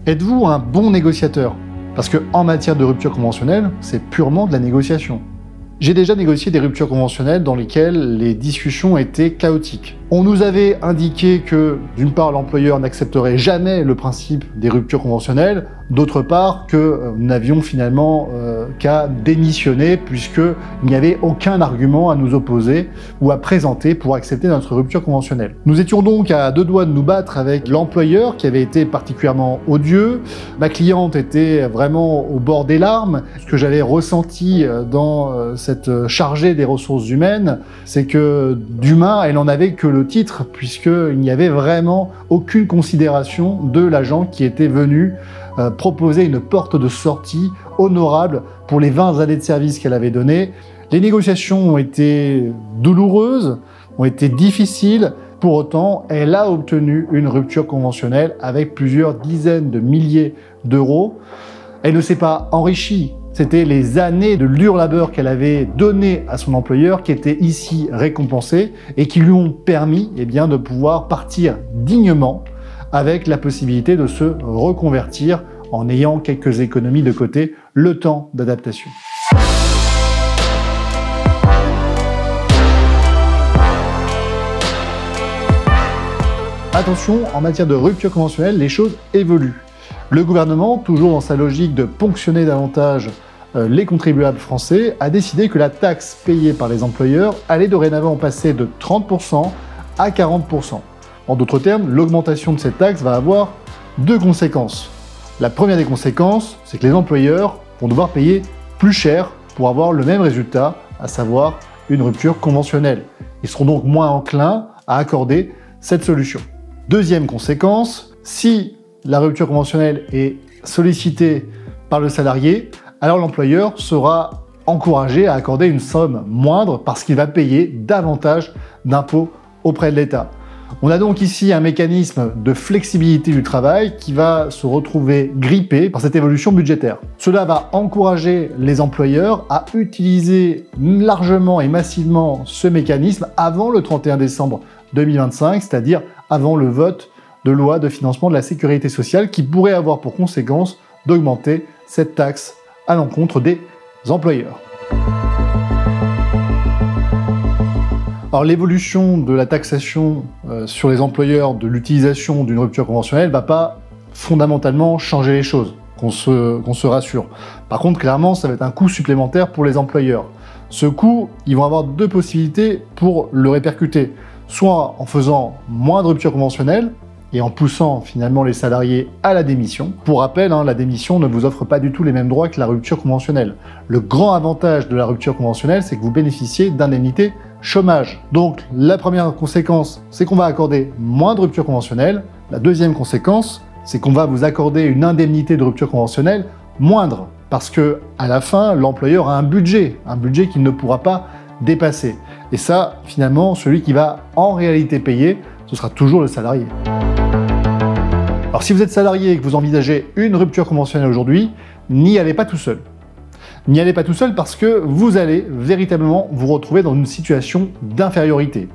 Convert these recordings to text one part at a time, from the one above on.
Êtes-vous un bon négociateur? Parce qu'en matière de rupture conventionnelle, c'est purement de la négociation. J'ai déjà négocié des ruptures conventionnelles dans lesquelles les discussions étaient chaotiques. On nous avait indiqué que, d'une part, l'employeur n'accepterait jamais le principe des ruptures conventionnelles, d'autre part, que nous n'avions finalement qu'à démissionner puisqu'il n'y avait aucun argument à nous opposer ou à présenter pour accepter notre rupture conventionnelle. Nous étions donc à deux doigts de nous battre avec l'employeur qui avait été particulièrement odieux. Ma cliente était vraiment au bord des larmes. Ce que j'avais ressenti dans cette chargée des ressources humaines, c'est que d'humain, elle n'en avait que le titre, puisqu'il n'y avait vraiment aucune considération de l'agent qui était venu proposer une porte de sortie honorable pour les 20 années de service qu'elle avait données. Les négociations ont été douloureuses, ont été difficiles. Pour autant, elle a obtenu une rupture conventionnelle avec plusieurs dizaines de milliers d'euros. Elle ne s'est pas enrichie. C'était les années de dur labeur qu'elle avait donné à son employeur qui étaient ici récompensées et qui lui ont permis de pouvoir partir dignement avec la possibilité de se reconvertir en ayant quelques économies de côté, le temps d'adaptation. Attention, en matière de rupture conventionnelle, les choses évoluent. Le gouvernement, toujours dans sa logique de ponctionner davantage les contribuables français, a décidé que la taxe payée par les employeurs allait dorénavant passer de 30% à 40%. En d'autres termes, l'augmentation de cette taxe va avoir deux conséquences. La première des conséquences, c'est que les employeurs vont devoir payer plus cher pour avoir le même résultat, à savoir une rupture conventionnelle. Ils seront donc moins enclins à accorder cette solution. Deuxième conséquence, si la rupture conventionnelle est sollicitée par le salarié, alors l'employeur sera encouragé à accorder une somme moindre parce qu'il va payer davantage d'impôts auprès de l'État. On a donc ici un mécanisme de flexibilité du travail qui va se retrouver grippé par cette évolution budgétaire. Cela va encourager les employeurs à utiliser largement et massivement ce mécanisme avant le 31 décembre 2025, c'est-à-dire avant le vote de loi de financement de la sécurité sociale qui pourrait avoir pour conséquence d'augmenter cette taxe à l'encontre des employeurs. Alors l'évolution de la taxation sur les employeurs de l'utilisation d'une rupture conventionnelle ne va pas fondamentalement changer les choses, qu'on se rassure. Par contre, clairement, ça va être un coût supplémentaire pour les employeurs. Ce coût, ils vont avoir deux possibilités pour le répercuter. Soit en faisant moins de ruptures conventionnelles, et en poussant finalement les salariés à la démission. Pour rappel, la démission ne vous offre pas du tout les mêmes droits que la rupture conventionnelle. Le grand avantage de la rupture conventionnelle, c'est que vous bénéficiez d'indemnités chômage. Donc la première conséquence, c'est qu'on va accorder moins de rupture conventionnelle. La deuxième conséquence, c'est qu'on va vous accorder une indemnité de rupture conventionnelle moindre, parce que à la fin, l'employeur a un budget qu'il ne pourra pas dépasser. Et ça, finalement, celui qui va en réalité payer, ce sera toujours le salarié. Alors si vous êtes salarié et que vous envisagez une rupture conventionnelle aujourd'hui, n'y allez pas tout seul. N'y allez pas tout seul parce que vous allez véritablement vous retrouver dans une situation d'infériorité.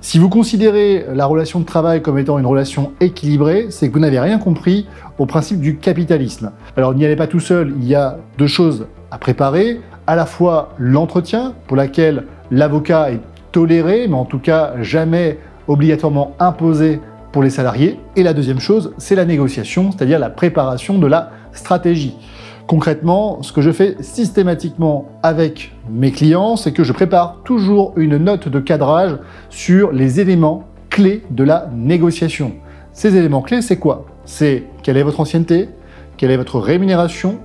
Si vous considérez la relation de travail comme étant une relation équilibrée, c'est que vous n'avez rien compris au principe du capitalisme. Alors n'y allez pas tout seul, il y a deux choses à préparer, à la fois l'entretien, pour laquelle l'avocat est toléré, mais en tout cas jamais obligatoirement imposé pour les salariés. Et la deuxième chose, c'est la négociation, c'est-à-dire la préparation de la stratégie. Concrètement, ce que je fais systématiquement avec mes clients, c'est que je prépare toujours une note de cadrage sur les éléments clés de la négociation. Ces éléments clés, c'est quoi? C'est quelle est votre ancienneté, quelle est votre rémunération,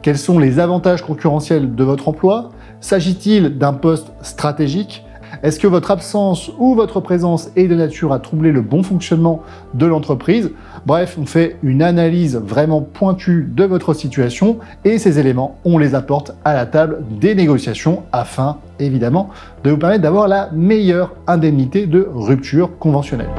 quels sont les avantages concurrentiels de votre emploi, s'agit-il d'un poste stratégique, est-ce que votre absence ou votre présence est de nature à troubler le bon fonctionnement de l'entreprise? Bref, on fait une analyse vraiment pointue de votre situation et ces éléments, on les apporte à la table des négociations afin, évidemment, de vous permettre d'avoir la meilleure indemnité de rupture conventionnelle.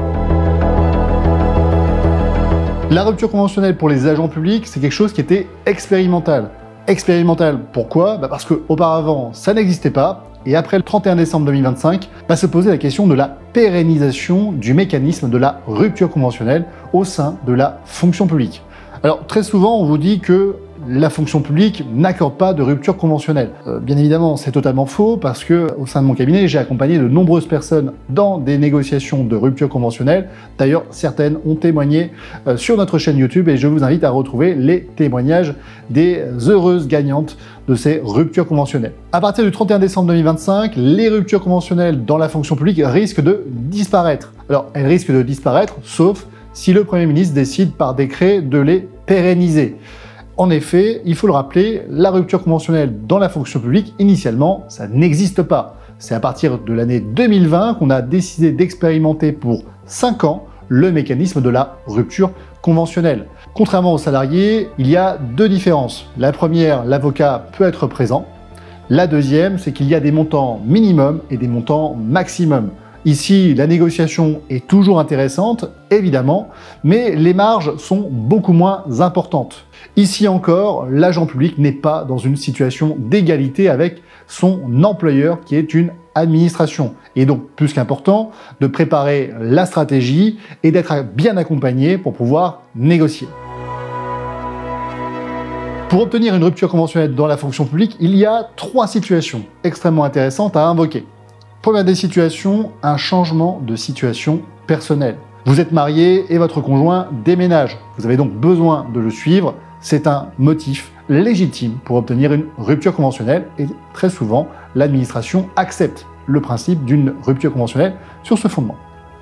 La rupture conventionnelle pour les agents publics, c'est quelque chose qui était expérimental. Expérimental, pourquoi? Parce qu'auparavant, ça n'existait pas. Et après le 31 décembre 2025, va se poser la question de la pérennisation du mécanisme de la rupture conventionnelle au sein de la fonction publique. Alors très souvent, on vous dit que la fonction publique n'accorde pas de rupture conventionnelle. Bien évidemment, c'est totalement faux parce que au sein de mon cabinet, j'ai accompagné de nombreuses personnes dans des négociations de rupture conventionnelle. D'ailleurs, certaines ont témoigné sur notre chaîne YouTube et je vous invite à retrouver les témoignages des heureuses gagnantes de ces ruptures conventionnelles. À partir du 31 décembre 2025, les ruptures conventionnelles dans la fonction publique risquent de disparaître. Alors, elles risquent de disparaître, sauf si le Premier ministre décide par décret de les pérenniser. En effet, il faut le rappeler, la rupture conventionnelle dans la fonction publique, initialement, ça n'existe pas. C'est à partir de l'année 2020 qu'on a décidé d'expérimenter pour 5 ans le mécanisme de la rupture conventionnelle. Contrairement aux salariés, il y a deux différences. La première, l'avocat peut être présent. La deuxième, c'est qu'il y a des montants minimums et des montants maximums. Ici, la négociation est toujours intéressante, évidemment, mais les marges sont beaucoup moins importantes. Ici encore, l'agent public n'est pas dans une situation d'égalité avec son employeur qui est une administration. Et donc, plus qu'important, de préparer la stratégie et d'être bien accompagné pour pouvoir négocier. Pour obtenir une rupture conventionnelle dans la fonction publique, il y a 3 situations extrêmement intéressantes à invoquer. Première des situations, un changement de situation personnelle. Vous êtes marié et votre conjoint déménage. Vous avez donc besoin de le suivre. C'est un motif légitime pour obtenir une rupture conventionnelle et très souvent, l'administration accepte le principe d'une rupture conventionnelle sur ce fondement.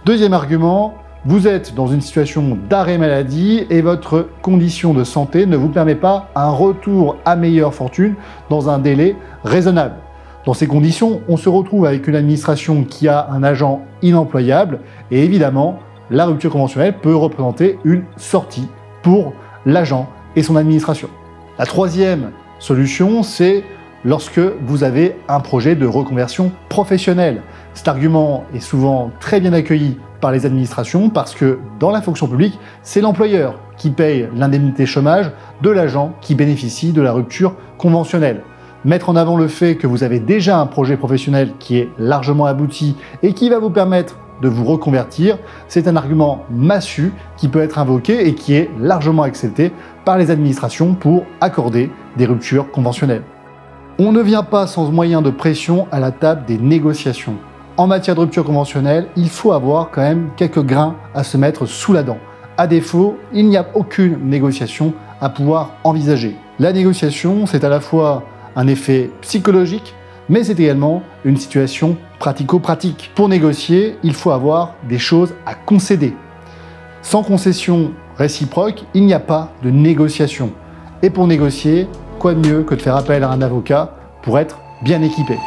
Deuxième argument, vous êtes dans une situation d'arrêt maladie et votre condition de santé ne vous permet pas un retour à meilleure fortune dans un délai raisonnable. Dans ces conditions, on se retrouve avec une administration qui a un agent inemployable et évidemment, la rupture conventionnelle peut représenter une sortie pour l'agent et son administration. La troisième solution, c'est lorsque vous avez un projet de reconversion professionnelle. Cet argument est souvent très bien accueilli par les administrations parce que dans la fonction publique, c'est l'employeur qui paye l'indemnité chômage de l'agent qui bénéficie de la rupture conventionnelle. Mettre en avant le fait que vous avez déjà un projet professionnel qui est largement abouti et qui va vous permettre de vous reconvertir, c'est un argument massu qui peut être invoqué et qui est largement accepté par les administrations pour accorder des ruptures conventionnelles. On ne vient pas sans moyen de pression à la table des négociations. En matière de rupture conventionnelle, il faut avoir quand même quelques grains à se mettre sous la dent. À défaut, il n'y a aucune négociation à pouvoir envisager. La négociation, c'est à la fois un effet psychologique, mais c'est également une situation pratico-pratique. Pour négocier, il faut avoir des choses à concéder. Sans concession réciproque, il n'y a pas de négociation. Et pour négocier, quoi de mieux que de faire appel à un avocat pour être bien équipé.